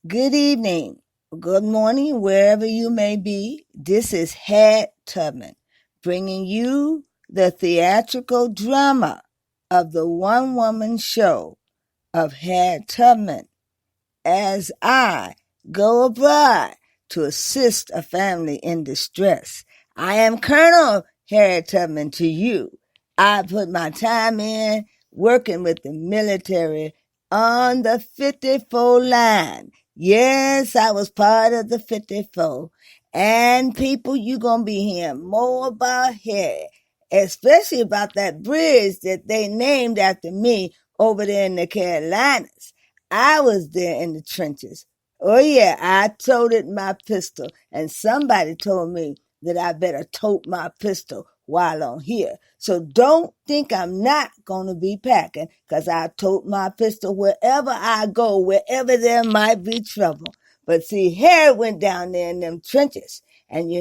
Good evening, good morning, wherever you may be. This is Harriet Tubman bringing you the theatrical drama of the one-woman show of Harriet Tubman as I go abroad to assist a family in distress. I am Colonel Harriet Tubman to you. I put my time in working with the military on the 54 line. Yes, I was part of the 54. And people, you gonna be hearing more about Harriet, especially about that bridge that they named after me over there in the Carolinas. I was there in the trenches. Oh yeah, I toted my pistol, and somebody told me that I better tote my pistol while on here. So don't think I'm not gonna be packing, 'cause I tote my pistol wherever I go, wherever there might be trouble. But see, Harry went down there in them trenches, and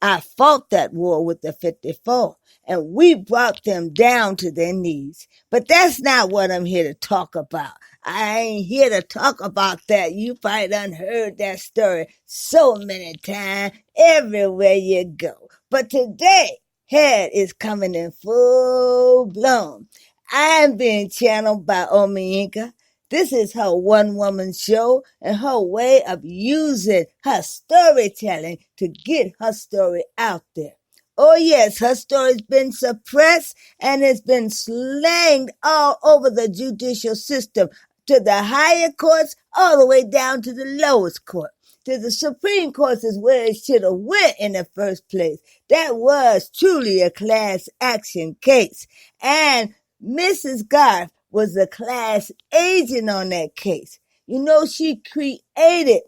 I fought that war with the 54, and we brought them down to their knees. But that's not what I'm here to talk about. I ain't here to talk about that. You probably done heard that story so many times everywhere you go. But today, Head is coming in full blown. I'm being channeled by Omiinka. This is her one-woman show and her way of using her storytelling to get her story out there. Oh yes, her story's been suppressed and it's been slanged all over the judicial system, to the higher courts, all the way down to the lowest court. To the Supreme Court is where it should have went in the first place. That was truly a class action case. And Mrs. Garth was the class agent on that case. She created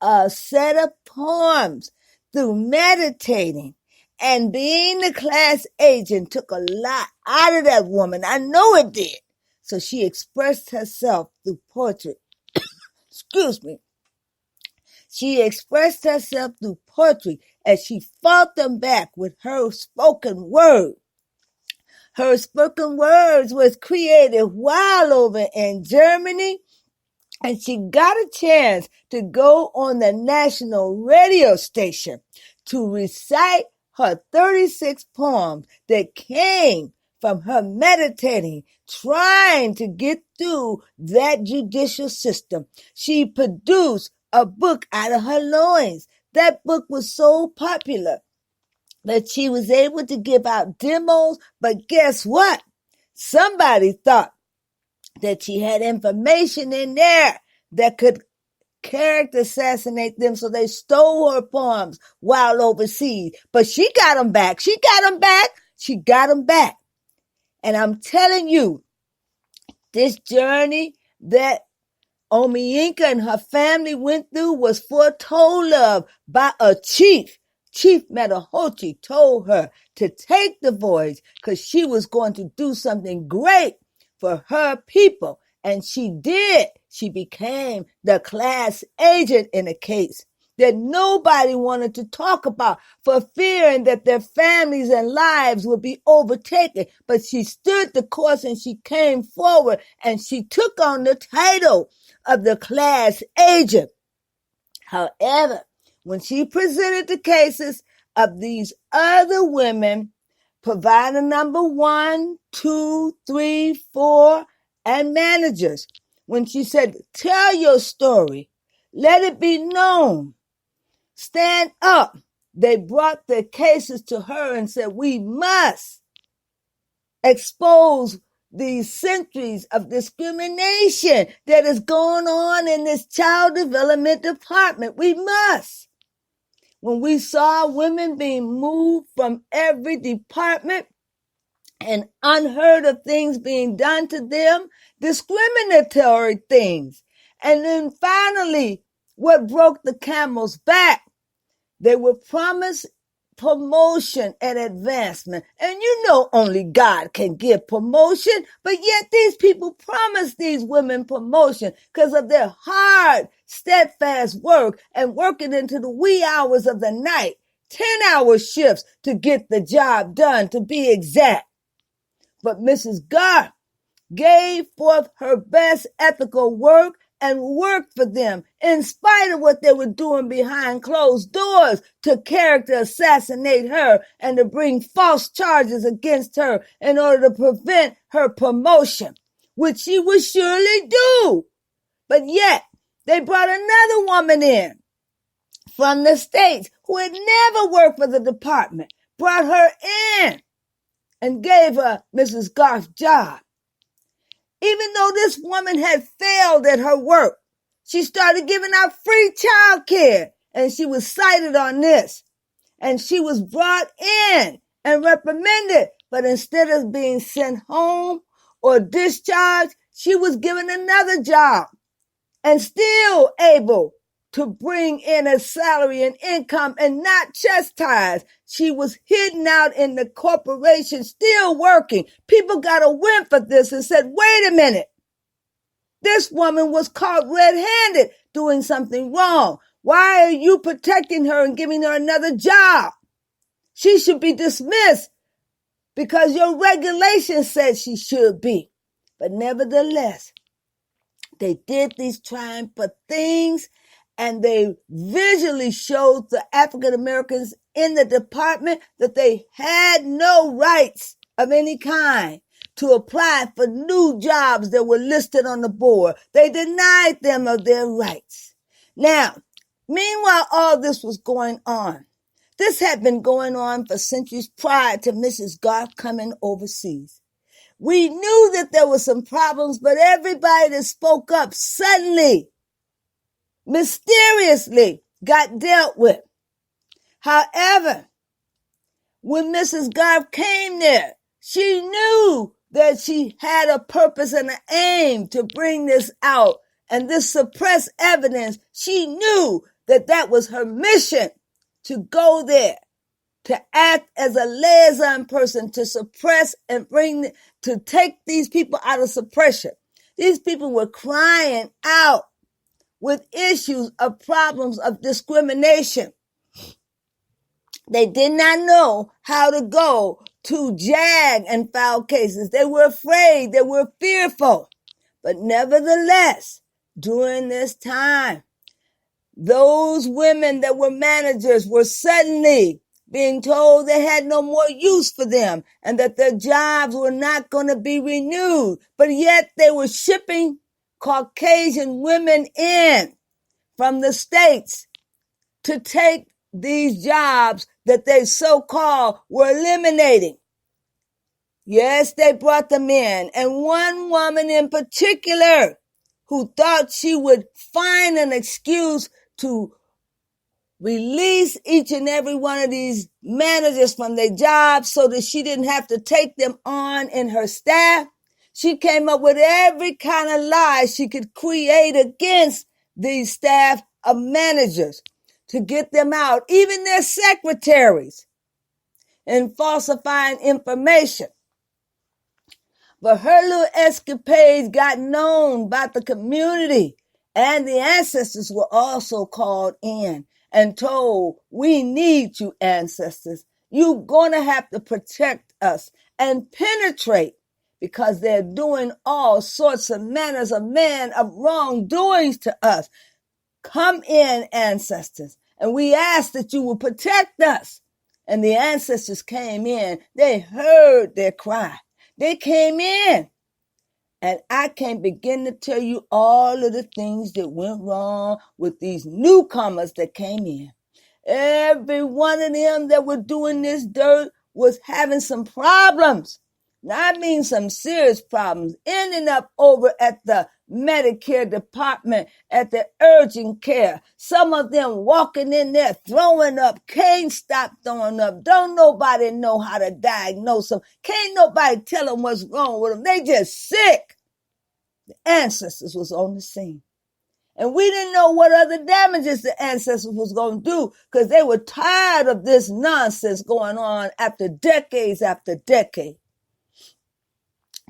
a set of poems through meditating. And being the class agent took a lot out of that woman. I know it did. So she expressed herself through poetry. Excuse me. She expressed herself through poetry as she fought them back with her spoken word. Her spoken words was created while over in Germany, and she got a chance to go on the national radio station to recite her 36 poems that came from her meditating, trying to get through that judicial system. She produced a book out of her loins. That book was so popular that she was able to give out demos, but guess what? Somebody thought that she had information in there that could character assassinate them, so they stole her poems while overseas. But she got them back. She got them back. She got them back. And I'm telling you, this journey that Omiinka and her family went through was foretold of by a chief. Chief Metahochi told her to take the voyage because she was going to do something great for her people. And she did. She became the class agent in a case that nobody wanted to talk about for fearing that their families and lives would be overtaken. But she stood the course and she came forward and she took on the title of the class agent. However, when she presented the cases of these other women, provider number 1, 2, 3, 4, and managers, when she said, tell your story, let it be known, stand up, they brought their cases to her and said, we must expose these centuries of discrimination that is going on in this child development department. We must. When we saw women being moved from every department and unheard of things being done to them, discriminatory things. And then finally, what broke the camel's back, they were promised promotion and advancement. And only God can give promotion, but yet these people promised these women promotion because of their hard, steadfast work and working into the wee hours of the night, 10-hour shifts to get the job done, to be exact. But Mrs. Garth gave forth her best ethical work and work for them in spite of what they were doing behind closed doors to character assassinate her and to bring false charges against her in order to prevent her promotion, which she would surely do. But yet, they brought another woman in from the States who had never worked for the department, brought her in and gave her Mrs. Garth's job. Even though this woman had failed at her work, she started giving out free child care, and she was cited on this. And she was brought in and reprimanded, but instead of being sent home or discharged, she was given another job and still able to bring in a salary and income and not chastised. She was hidden out in the corporation, still working. People got a whiff of this and said, wait a minute. This woman was caught red-handed doing something wrong. Why are you protecting her and giving her another job? She should be dismissed because your regulations said she should be. But nevertheless, they did these triumphant things, and they visually showed the African Americans in the department that they had no rights of any kind to apply for new jobs that were listed on the board. They denied them of their rights. Now, meanwhile, all this was going on. This had been going on for centuries prior to Mrs. Garth coming overseas. We knew that there were some problems, but everybody that spoke up suddenly, mysteriously, got dealt with. However, when Mrs. Garth came there, she knew that she had a purpose and an aim to bring this out. And this suppressed evidence, she knew that that was her mission, to go there, to act as a liaison person, to suppress and to take these people out of suppression. These people were crying out with issues of problems of discrimination. They did not know how to go to JAG and file cases. They were afraid. They were fearful. But nevertheless, during this time, those women that were managers were suddenly being told they had no more use for them and that their jobs were not going to be renewed. But yet they were shipping Caucasian women in from the States to take these jobs that they so-called were eliminating. Yes, they brought them in. And one woman in particular who thought she would find an excuse to release each and every one of these managers from their jobs so that she didn't have to take them on in her staff. She came up with every kind of lie she could create against these staff of managers to get them out, even their secretaries, and falsifying information. But her little escapades got known by the community, and the ancestors were also called in and told, we need you, ancestors. You're going to have to protect us and penetrate, because they're doing all sorts of manners of wrongdoings to us. Come in, ancestors, and we ask that you will protect us. And the ancestors came in. They heard their cry. They came in. And I can't begin to tell you all of the things that went wrong with these newcomers that came in. Every one of them that were doing this dirt was having some problems. Now, I mean some serious problems, ending up over at the Medicare department, at the urgent care. Some of them walking in there, throwing up, can't stop throwing up. Don't nobody know how to diagnose them. Can't nobody tell them what's wrong with them. They just sick. The ancestors was on the scene. And we didn't know what other damages the ancestors was going to do, because they were tired of this nonsense going on after decades after decades.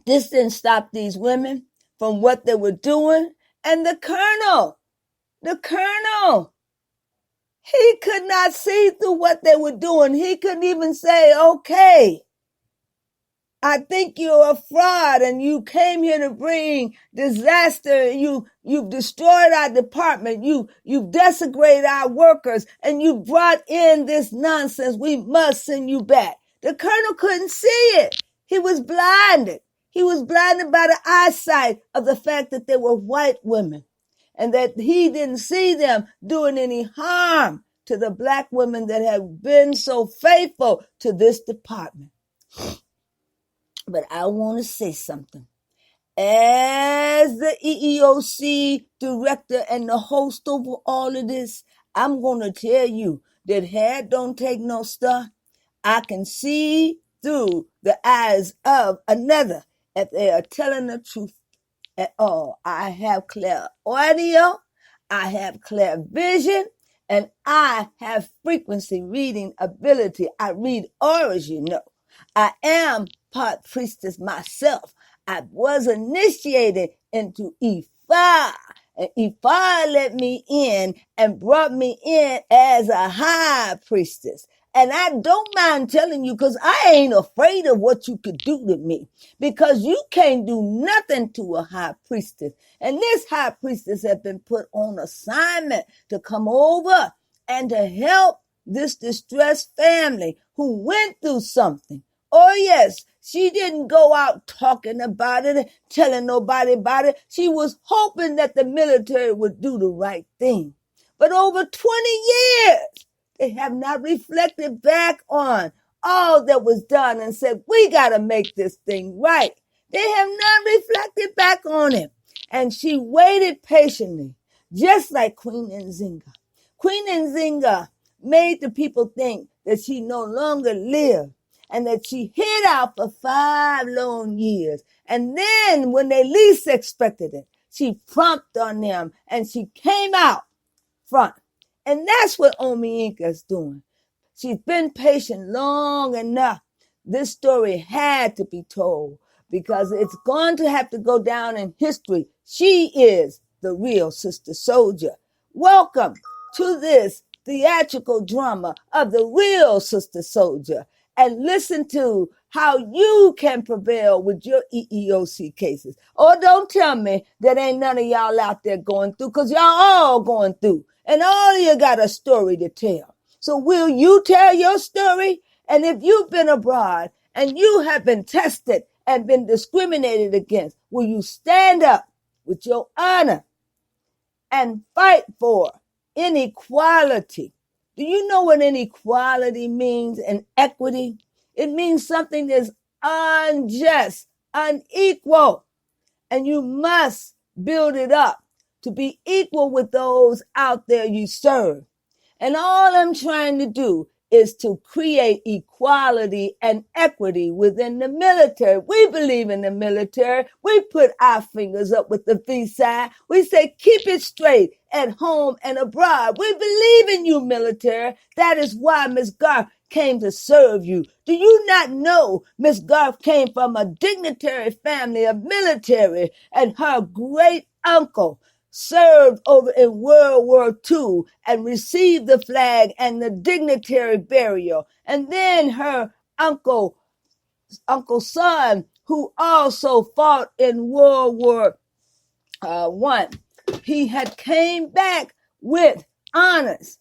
This didn't stop these women from what they were doing. And the colonel, he could not see through what they were doing. He couldn't even say, okay, I think you're a fraud and you came here to bring disaster. You've destroyed our department. You've desecrated our workers and you brought in this nonsense. We must send you back. The colonel couldn't see it. He was blinded. He was blinded by the eyesight of the fact that they were white women and that he didn't see them doing any harm to the black women that have been so faithful to this department. But I want to say something. As the EEOC director and the host over all of this, I'm going to tell you that hair don't take no stuff. I can see through the eyes of another if they are telling the truth at all. I have clear audio, I have clear vision, and I have frequency reading ability. I read auras, you know. I am part priestess myself. I was initiated into Ifa, and Ifa let me in and brought me in as a high priestess. And I don't mind telling you because I ain't afraid of what you could do to me because you can't do nothing to a high priestess. And this high priestess has been put on assignment to come over and to help this distressed family who went through something. Oh, yes, she didn't go out talking about it, telling nobody about it. She was hoping that the military would do the right thing. But over 20 years, they have not reflected back on all that was done and said, we got to make this thing right. They have not reflected back on it. And she waited patiently, just like Queen Nzinga. Queen Nzinga made the people think that she no longer lived and that she hid out for 5 long years. And then when they least expected it, she prompted on them and she came out front. And that's what Omi Inca's doing. She's been patient long enough. This story had to be told because it's going to have to go down in history. She is the real Sister Soldier. Welcome to this theatrical drama of the real Sister Soldier. And listen to how you can prevail with your EEOC cases. Oh, don't tell me that ain't none of y'all out there going through, because y'all all going through. And all of you got a story to tell. So will you tell your story? And if you've been abroad and you have been tested and been discriminated against, will you stand up with your honor and fight for inequality? Do you know what inequality means and equity? It means something that's unjust, unequal, and you must build it up to be equal with those out there you serve. And all I'm trying to do is to create equality and equity within the military. We believe in the military. We put our fingers up with the V side. We say, keep it straight at home and abroad. We believe in you, military. That is why Miss Garth came to serve you. Do you not know Miss Garth came from a dignitary family of military, and her great uncle served over in World War II and received the flag and the dignitary burial. And then her uncle's son, who also fought in World War I, he had came back with honors.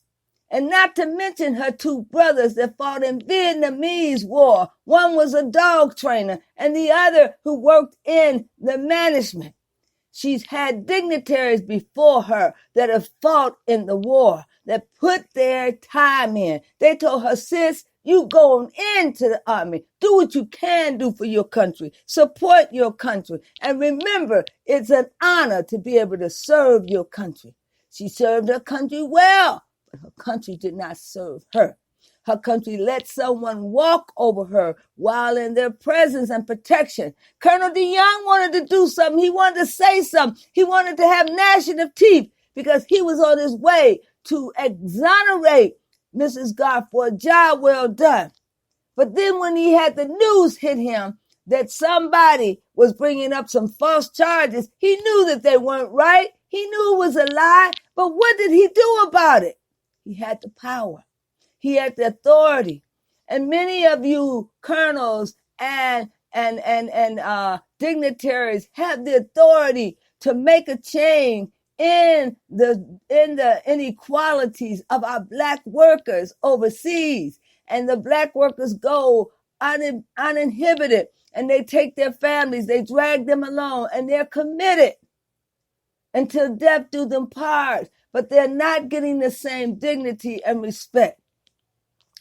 And not to mention her 2 brothers that fought in Vietnamese War. One was a dog trainer and the other who worked in the management. She's had dignitaries before her that have fought in the war, that put their time in. They told her, sis, you going into the army. Do what you can do for your country. Support your country. And remember, it's an honor to be able to serve your country. She served her country well, but her country did not serve her. Her country let someone walk over her while in their presence and protection. Colonel DeYoung wanted to do something. He wanted to say something. He wanted to have gnashing of teeth because he was on his way to exonerate Mrs. Garth for a job well done. But then when he had the news hit him that somebody was bringing up some false charges, he knew that they weren't right. He knew it was a lie. But what did he do about it? He had the power. He had the authority. And many of you colonels and and dignitaries have the authority to make a change in the inequalities of our Black workers overseas. And the Black workers go uninhibited, and they take their families, they drag them along, and they're committed until death do them part. But they're not getting the same dignity and respect.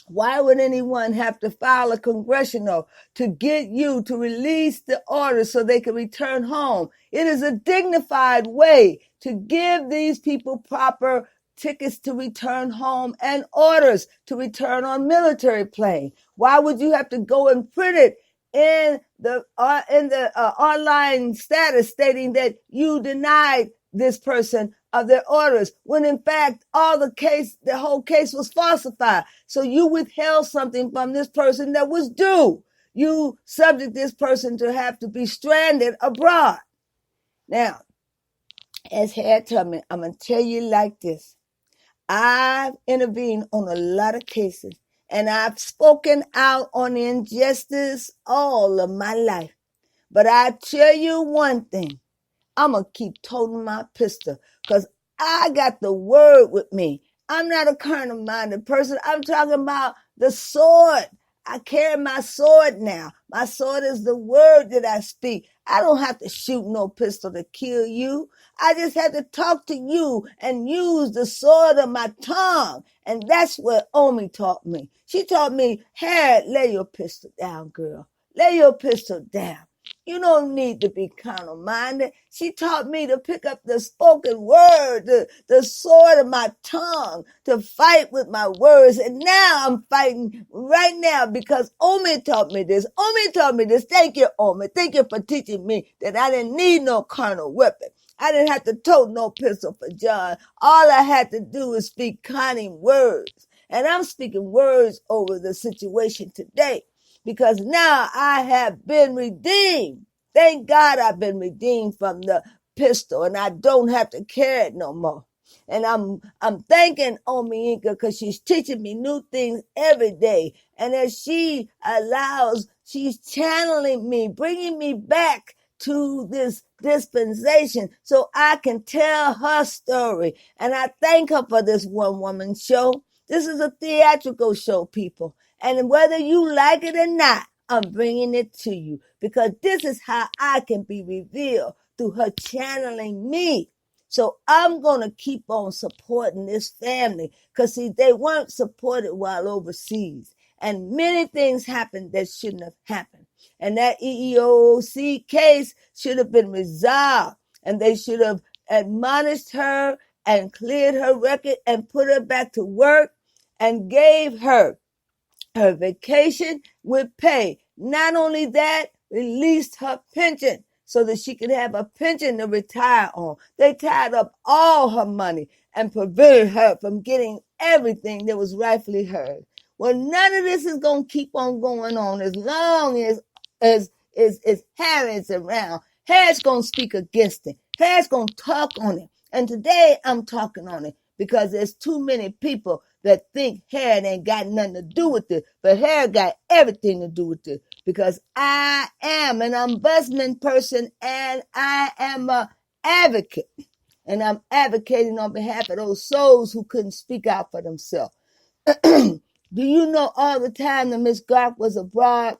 Why would anyone have to file a congressional to get you to release the order so they can return home? It is a dignified way to give these people proper tickets to return home and orders to return on military plane. Why would you have to go and print it in the online status stating that you denied this person of their orders, when in fact the whole case was falsified? So you withheld something from this person that was due. You subject this person to have to be stranded abroad. Now, as Harriet Tubman, I'm going to tell you like this. I've intervened on a lot of cases, and I've spoken out on injustice all of my life. But I tell you one thing, I'm going to keep toting my pistol because I got the word with me. I'm not a carnal-minded person. I'm talking about the sword. I carry my sword now. My sword is the word that I speak. I don't have to shoot no pistol to kill you. I just have to talk to you and use the sword of my tongue. And that's what Omi taught me. She taught me, Harriet, lay your pistol down, girl. Lay your pistol down. You don't need to be carnal-minded. She taught me to pick up the spoken word, the sword of my tongue, to fight with my words. And now I'm fighting right now because Omi taught me this. Omi taught me this. Thank you, Omi. Thank you for teaching me that I didn't need no carnal weapon. I didn't have to tote no pistol for John. All I had to do is speak cunning words. And I'm speaking words over the situation today, because now I have been redeemed. Thank God I've been redeemed from the pistol, and I don't have to carry it no more. And I'm thanking Omi Inka because she's teaching me new things every day. And as she she's channeling me, bringing me back to this dispensation so I can tell her story. And I thank her for this one-woman show. This is a theatrical show, people. And whether you like it or not, I'm bringing it to you because this is how I can be revealed through her channeling me. So I'm going to keep on supporting this family because, see, they weren't supported while overseas. And many things happened that shouldn't have happened. And that EEOC case should have been resolved. And they should have admonished her and cleared her record and put her back to work and gave her vacation with pay. Not only that, released her pension so that she could have a pension to retire on. They tied up all her money and prevented her from getting everything that was rightfully hers. Well, none of this is going to keep on going on as long as Harriet's around. Harriet's going to speak against it. Harriet's going to talk on it. And today I'm talking on it because there's too many people that think Harriet ain't got nothing to do with it. But Harriet got everything to do with it because I am an ombudsman person and I am an advocate. And I'm advocating on behalf of those souls who couldn't speak out for themselves. Do you know all the time that Miss Garth was abroad,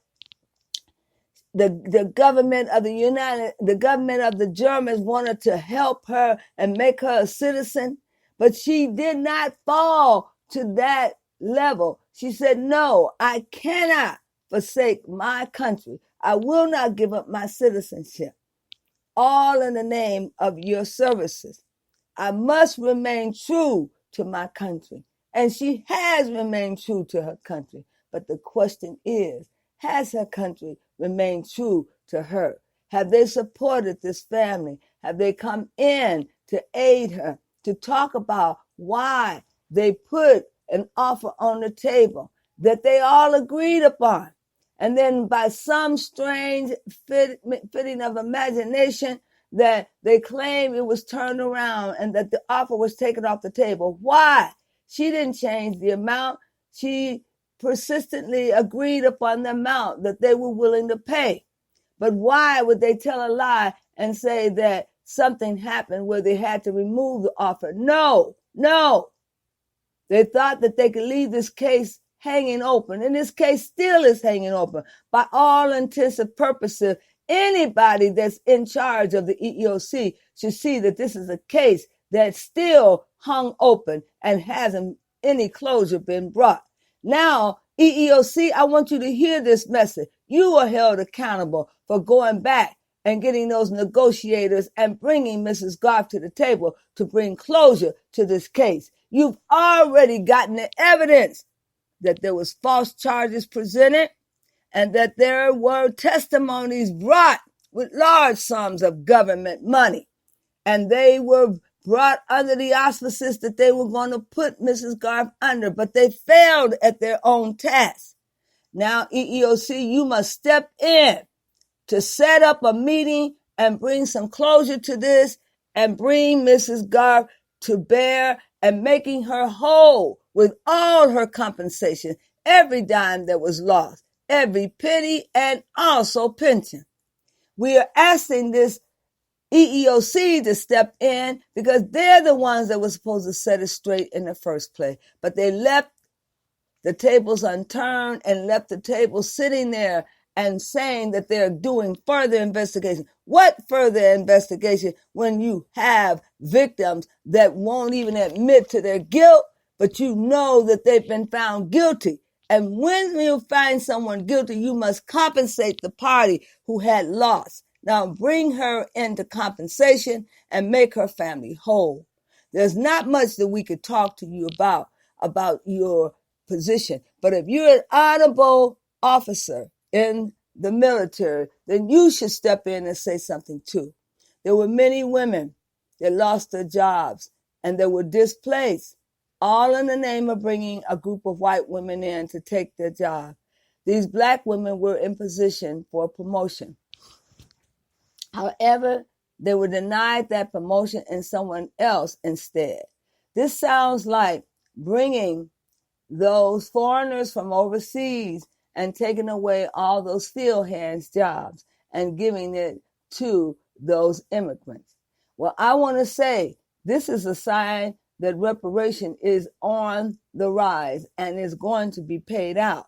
the government of the Germans wanted to help her and make her a citizen, but she did not fall to that level. She said, no, I cannot forsake my country. I will not give up my citizenship, all in the name of your services. I must remain true to my country. And she has remained true to her country. But the question is, has her country remained true to her? Have they supported this family? Have they come in to aid her, to talk about why they put an offer on the table that they all agreed upon? And then by some strange fitting of imagination, that they claim it was turned around and that the offer was taken off the table. Why? She didn't change the amount. She persistently agreed upon the amount that they were willing to pay. But why would they tell a lie and say that something happened where they had to remove the offer? No. They thought that they could leave this case hanging open, and this case still is hanging open. By all intents and purposes, anybody that's in charge of the EEOC should see that this is a case that's still hung open and hasn't any closure been brought. Now, EEOC, I want you to hear this message. You are held accountable for going back and getting those negotiators and bringing Mrs. Garth to the table to bring closure to this case. You've already gotten the evidence that there was false charges presented and that there were testimonies brought with large sums of government money. And they were brought under the auspices that they were going to put Mrs. Garth under, but they failed at their own task. Now, EEOC, you must step in to set up a meeting and bring some closure to this and bring Mrs. Garth to bear and making her whole with all her compensation, every dime that was lost, every penny, and also pension. We are asking this EEOC to step in because they're the ones that were supposed to set it straight in the first place. But they left the tables unturned and left the table sitting there and saying that they're doing further investigation. What further investigation when you have victims that won't even admit to their guilt, but you know that they've been found guilty? And when you find someone guilty, you must compensate the party who had lost. Now bring her into compensation and make her family whole. There's not much that we could talk to you about your position. But if you're an honorable officer in the military, then you should step in and say something too. There were many women that lost their jobs and that were displaced, all in the name of bringing a group of white women in to take their job. These black women were in position for promotion. However, they were denied that promotion and someone else instead. This sounds like bringing those foreigners from overseas and taking away all those field hands jobs and giving it to those immigrants. Well, I want to say this is a sign that reparation is on the rise and is going to be paid out,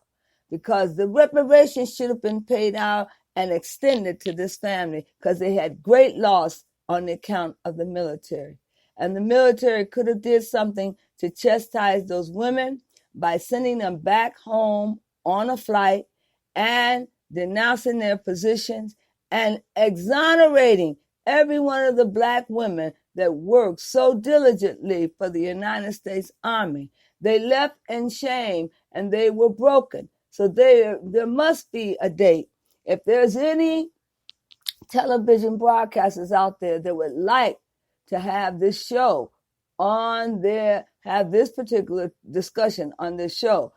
because the reparation should have been paid out and extended to this family because they had great loss on the account of the military. And the military could have did something to chastise those women by sending them back home on a flight and denouncing their positions and exonerating every one of the black women that worked so diligently for the United States Army. They left in shame and they were broken. So there must be a date. If there's any television broadcasters out there that would like to have this show on their, have this particular discussion on this show,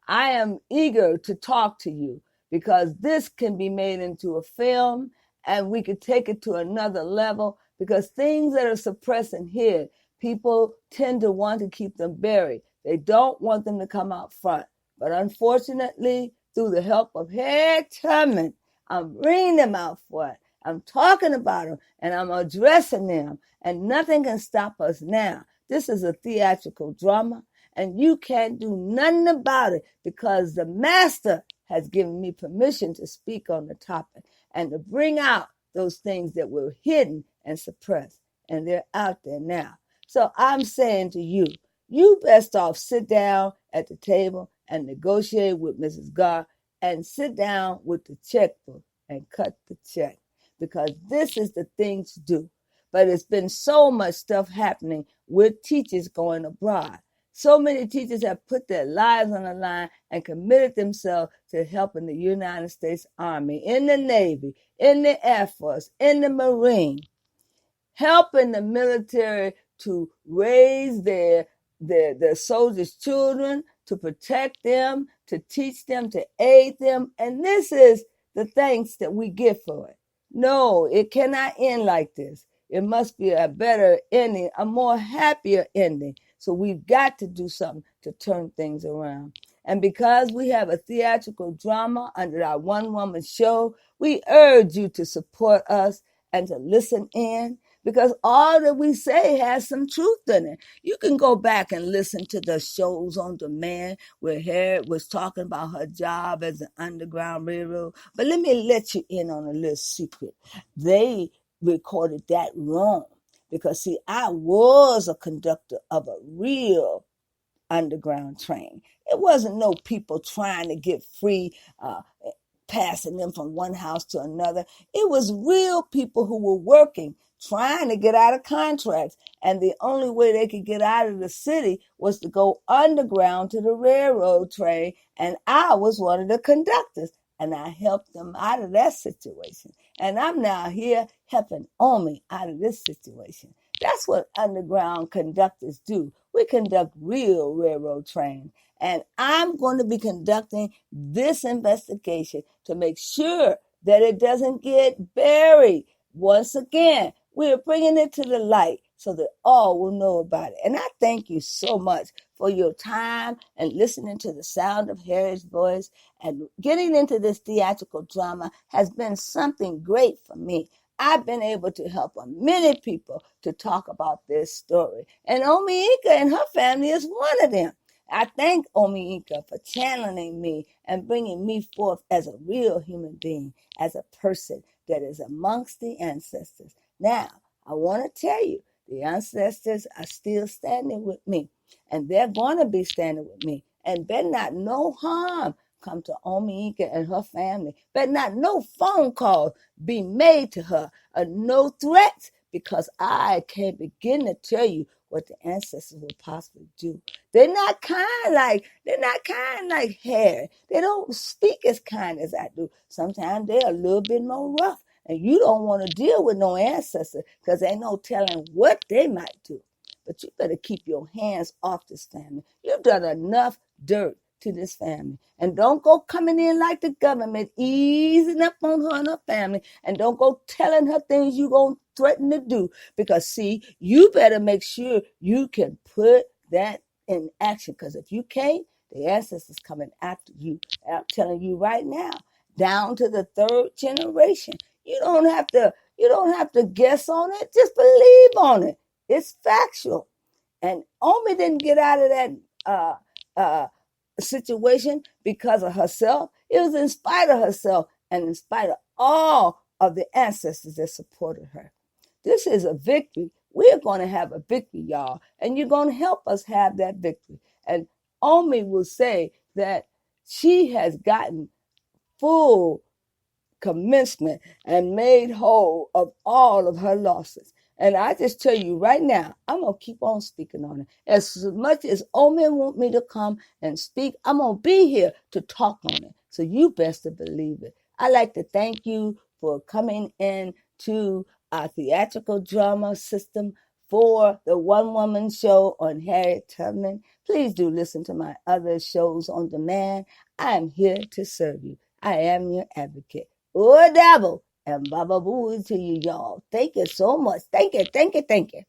I am eager to talk to you, because this can be made into a film and we could take it to another level, because things that are suppressed and hid, people tend to want to keep them buried. They don't want them to come out front. But unfortunately, through the help of Harriet Tubman, I'm bringing them out front. I'm talking about them and I'm addressing them, and nothing can stop us now. This is a theatrical drama and you can't do nothing about it, because the master has given me permission to speak on the topic and to bring out those things that were hidden and suppressed, and they're out there now. So I'm saying to you, you best off sit down at the table and negotiate with Mrs. Garth and sit down with the checkbook and cut the check, because this is the thing to do. But it's been so much stuff happening with teachers going abroad. So many teachers have put their lives on the line and committed themselves to helping the United States Army, in the Navy, in the Air Force, in the Marine, helping the military to raise their soldiers' children, to protect them, to teach them, to aid them. And this is the thanks that we get for it. No, it cannot end like this. It must be a better ending, a more happier ending. So we've got to do something to turn things around. And because we have a theatrical drama under our one-woman show, We urge you to support us and to listen in, because all that we say has some truth in it. You can go back and listen to the shows on demand where Harriet was talking about her job as an Underground Railroad. But let me let you in on a little secret. They recorded that wrong because, see, I was a conductor of a real underground train. It wasn't no people trying to get free, passing them from one house to another. It was real people who were working, trying to get out of contracts. And the only way they could get out of the city was to go underground to the railroad train. And I was one of the conductors. And I helped them out of that situation. And I'm now here helping Omi out of this situation. That's what underground conductors do. We conduct real railroad trains. And I'm going to be conducting this investigation to make sure that it doesn't get buried. Once again, we're bringing it to the light so that all will know about it. And I thank you so much for your time and listening to the sound of Harriet's voice. And getting into this theatrical drama has been something great for me. I've been able to help many people to talk about this story. And Omiika and her family is one of them. I thank Omiika for channeling me and bringing me forth as a real human being, as a person that is amongst the ancestors. Now, I want to tell you, the ancestors are still standing with me, and they're going to be standing with me. And better not no harm come to Omiika and her family. Better not no phone calls be made to her, or no threats, because I can't begin to tell you what the ancestors will possibly do. They're not kind like Harriet. They don't speak as kind as I do. Sometimes they're a little bit more rough, and you don't want to deal with no ancestor because ain't no telling what they might do. But you better keep your hands off this family. You've done enough dirt to this family. And don't go coming in like the government, easing up on her and her family. And don't go telling her things you're going to threaten to do. Because, see, you better make sure you can put that in action. Because if you can't, the ancestors coming after you. I'm telling you right now, down to the third generation. You don't have to guess on it. Just believe on it. It's factual. And Omi didn't get out of that situation because of herself. It was in spite of herself and in spite of all of the ancestors that supported her. This is a victory. We're going to have a victory, y'all, and you're going to help us have that victory. And Omi will say that she has gotten full commencement and made whole of all of her losses. And I just tell you right now, I'm going to keep on speaking on it. As much as Omi want me to come and speak, I'm going to be here to talk on it. So you best to believe it. I'd like to thank you for coming in to our theatrical drama system for the One Woman Show on Harriet Tubman. Please do listen to my other shows on demand. I am here to serve you. I am your advocate. Oh, devil. And Baba Booey to you, y'all. Thank you so much. Thank you, thank you, thank you.